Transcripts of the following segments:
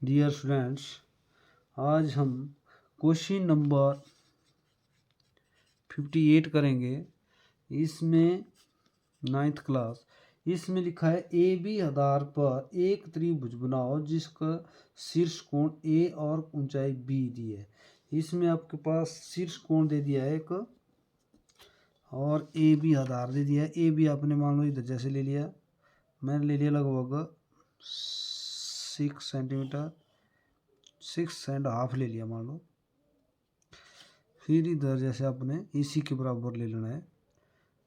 Dear students, आज हम question number 58 करेंगे। इसमें 9th क्लास। इसमें लिखा है ए बी आधार पर एक त्रिभुज बनाओ जिसका शीर्ष कोण ए और ऊंचाई बी दी है। इसमें आपके पास शीर्ष कोण दे दिया है एक और ए बी आधार दे दिया है। ए बी आपने मान लो इधर जैसे ले लिया, मैंने ले लिया लगभग 6 सेंटीमीटर, 6.5 ले लिया मान लो। फिर इधर जैसे आपने इसी के बराबर ले लेना है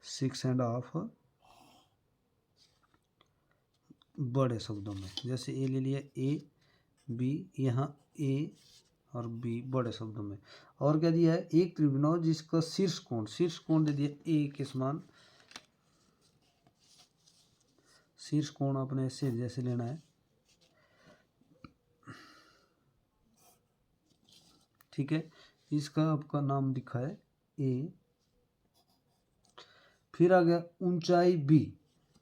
6.5 बड़े शब्दों में। जैसे ए ले लिया, ए बी, यहाँ ए और बी बड़े शब्दों में। और क्या दिया है, एक त्रिभुज बनाओ जिसका शीर्ष कोण दे दिया ए के समान। शीर्ष कोण अपने ऐसे जैसे लेना है, ठीक है। इसका आपका नाम लिखा है ए। फिर आ गया ऊंचाई बी।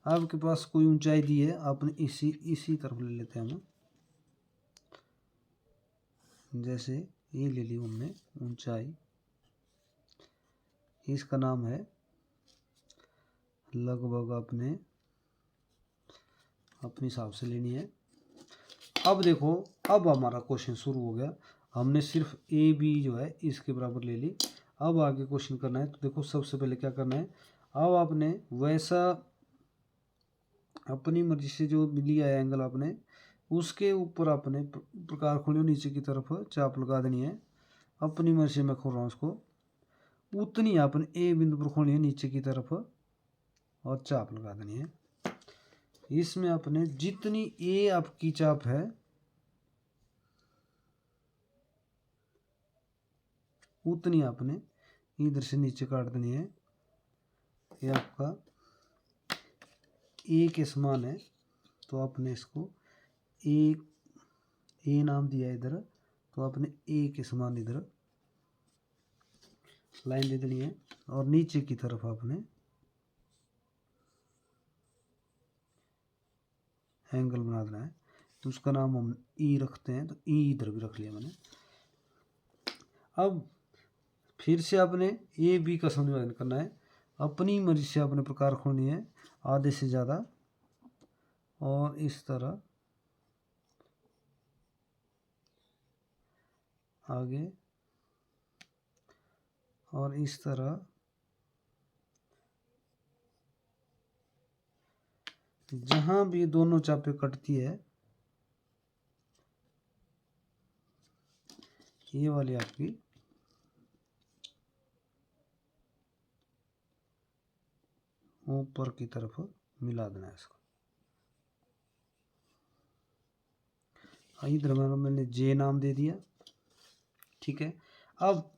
आपके पास कोई ऊंचाई दी है, आपने इसी तरफ ले लेते हैं हम। जैसे ये ले ली हमने ऊंचाई, इसका नाम है लगभग अपने अपने हिसाब से लेनी है। अब देखो, अब हमारा क्वेश्चन शुरू हो गया। हमने सिर्फ ए बी जो है इसके बराबर ले ली। अब आगे क्वेश्चन करना है। तो देखो सबसे पहले क्या करना है, अब आपने वैसा अपनी मर्जी से जो लिया है एंगल आपने, उसके ऊपर अपने प्रकार खोलियो, नीचे की तरफ चाप लगा देनी है। अपनी मर्जी से मैं खोल रहा हूँ उसको। उतनी आपने ए बिंदु पर खोलनी है नीचे की तरफ और चाप लगा देनी है। इसमें आपने जितनी ए आपकी चाप है उतनी आपने इधर से नीचे काट देनी है। ये आपका ए के समान है, तो आपने इसको ए नाम दिया इधर, तो आपने ए के समान इधर लाइन दे देनी है। और नीचे की तरफ आपने एंगल बना देना है। तो उसका नाम हम ई रखते हैं, तो ई इधर भी रख लिया मैंने। अब फिर से आपने ए बी का समीकरण करना है। अपनी मर्जी से आपने प्रकार खोलनी है, आधे से ज़्यादा, और इस तरह आगे और इस तरह जहां भी दोनों चापे कटती है, ये वाली आपकी ऊपर की तरफ मिला देना है इसको। इधर मैंने जे नाम दे दिया, ठीक है। अब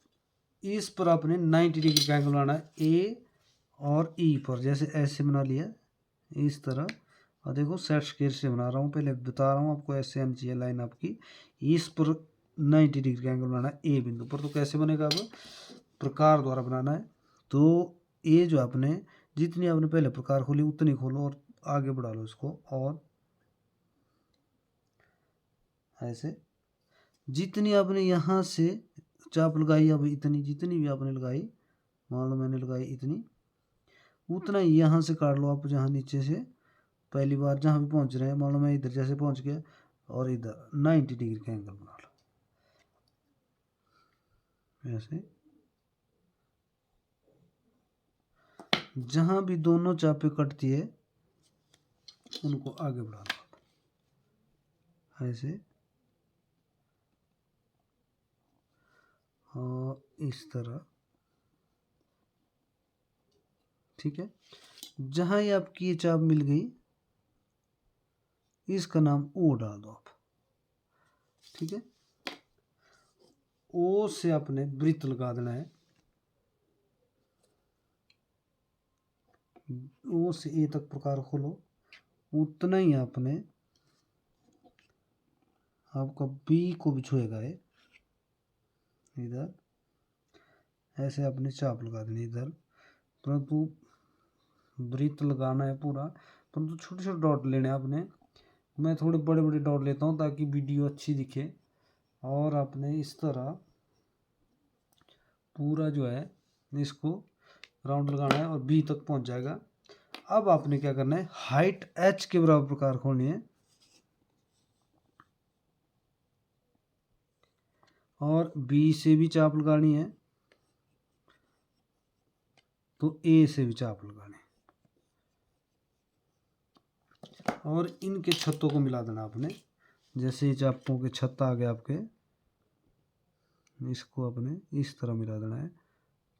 इस पर आपने 90 डिग्री का एंगल बनाना है ए और ई पर। जैसे ऐसे बना लिया इस तरह, और देखो सेट स्क्वायर से बना रहा हूँ, पहले बता रहा हूँ आपको। ऐसे आनी चाहिए लाइन आपकी। इस पर 90 डिग्री का एंगल बनाना है ए बिंदु पर। तो कैसे बनेगा, अब प्रकार द्वारा बनाना है। तो ए जो आपने जितनी आपने पहले प्रकार खोली उतनी खोलो और आगे बढ़ा लो इसको। और ऐसे जितनी आपने यहाँ से चाप लगाई, अब इतनी जितनी भी आपने लगाई, मान लो मैंने लगाई इतनी, उतना ही यहाँ से काट लो आप। जहाँ नीचे से पहली बार जहाँ भी पहुँच रहे हैं, मान लो मैं इधर जैसे पहुँच गया, और इधर 90 डिग्री का एंगल बना लो ऐसे। जहाँ भी दोनों चापे कटती है उनको आगे बढ़ा लो ऐसे, और इस तरह, ठीक है। जहाँ ही आपकी ये चाप मिल गई, इसका नाम ओ डाल दो आप, ठीक है। ओ से आपने वृत्त लगा देना है। ओ से ए तक प्रकार खोलो, उतना ही आपने आपका बी को भी छुएगा ये इधर। ऐसे आपने चाप लगा देनी इधर, परंतु वृत्त लगाना है पूरा, परंतु छोटे छोटे डॉट लेने आपने। मैं थोड़े बड़े बड़े डॉट लेता हूँ ताकि वीडियो अच्छी दिखे। और आपने इस तरह पूरा जो है इसको राउंड लगाना है और बी तक पहुंच जाएगा। अब आपने क्या करना है, हाइट एच के बराबर प्रकार खोलनी है और बी से भी चाप लगानी है तो ए से भी चाप लगानी है और इनके छतों को मिला देना आपने। जैसे ये चापों के छत आ गए आपके, इसको अपने इस तरह मिला देना है।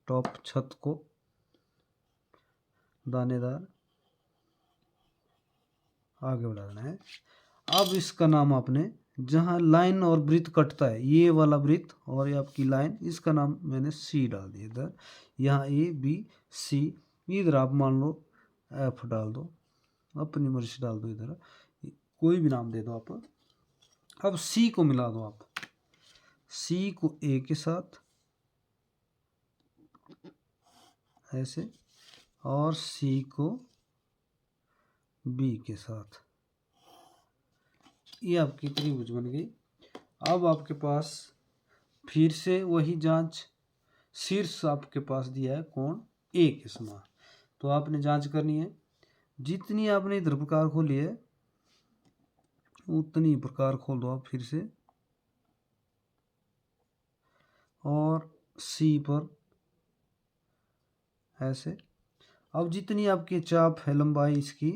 टॉप छत को दानेदार आगे बढ़ा देना है। अब इसका नाम आपने, जहाँ लाइन और वृत्त कटता है, ये वाला वृत्त और ये आपकी लाइन, इसका नाम मैंने सी डाल दिया इधर। यहाँ ए बी सी, इधर आप मान लो एफ डाल दो, अपनी मर्जी से डाल दो, इधर कोई भी नाम दे दो आप। अब सी को मिला दो आप, सी को ए के साथ ऐसे और सी को बी के साथ, ये आपकी त्रिभुज बन गई। अब आपके पास फिर से वही जांच, शीर्ष आपके पास दिया है कोण ए के समान, तो आपने जांच करनी है। जितनी आपने इधर प्रकार खोली है उतनी प्रकार खोल दो आप फिर से और सी पर ऐसे। अब जितनी आपकी चाप है लंबाई इसकी,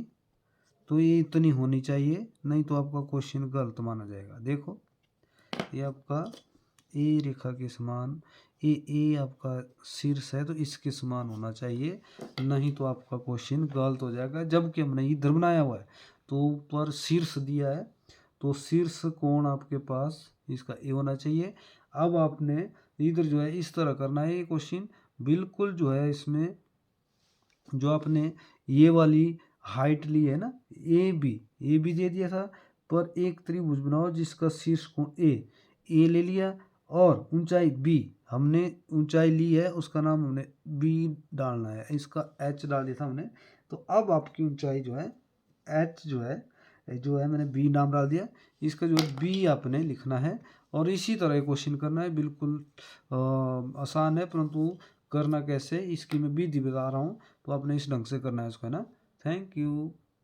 तो ये इतनी होनी चाहिए, नहीं तो आपका क्वेश्चन गलत माना जाएगा। देखो ये आपका ए रेखा के समान, ए आपका शीर्ष है तो इसके समान होना चाहिए, नहीं तो आपका क्वेश्चन गलत हो जाएगा। जबकि हमने इधर बनाया हुआ है तो ऊपर शीर्ष दिया है, तो शीर्ष कोण आपके पास इसका ए होना चाहिए। अब आपने इधर जो है इस तरह करना है, ये क्वेश्चन बिल्कुल जो है इसमें जो आपने ये वाली हाइट ली है ना, ए बी दे दिया था, पर एक त्रिभुज बनाओ जिसका शीर्ष कोण ए ले लिया और ऊंचाई बी, हमने ऊंचाई ली है उसका नाम हमने बी डालना है, इसका एच डाल दिया था हमने। तो अब आपकी ऊंचाई जो है एच जो है मैंने बी नाम डाल दिया, इसका जो है बी आपने लिखना है। और इसी तरह क्वेश्चन करना है, बिल्कुल आसान है, परंतु करना कैसे इसकी मैं विधि बता रहा हूँ, तो आपने इस ढंग से करना है इसको, है ना। Thank you.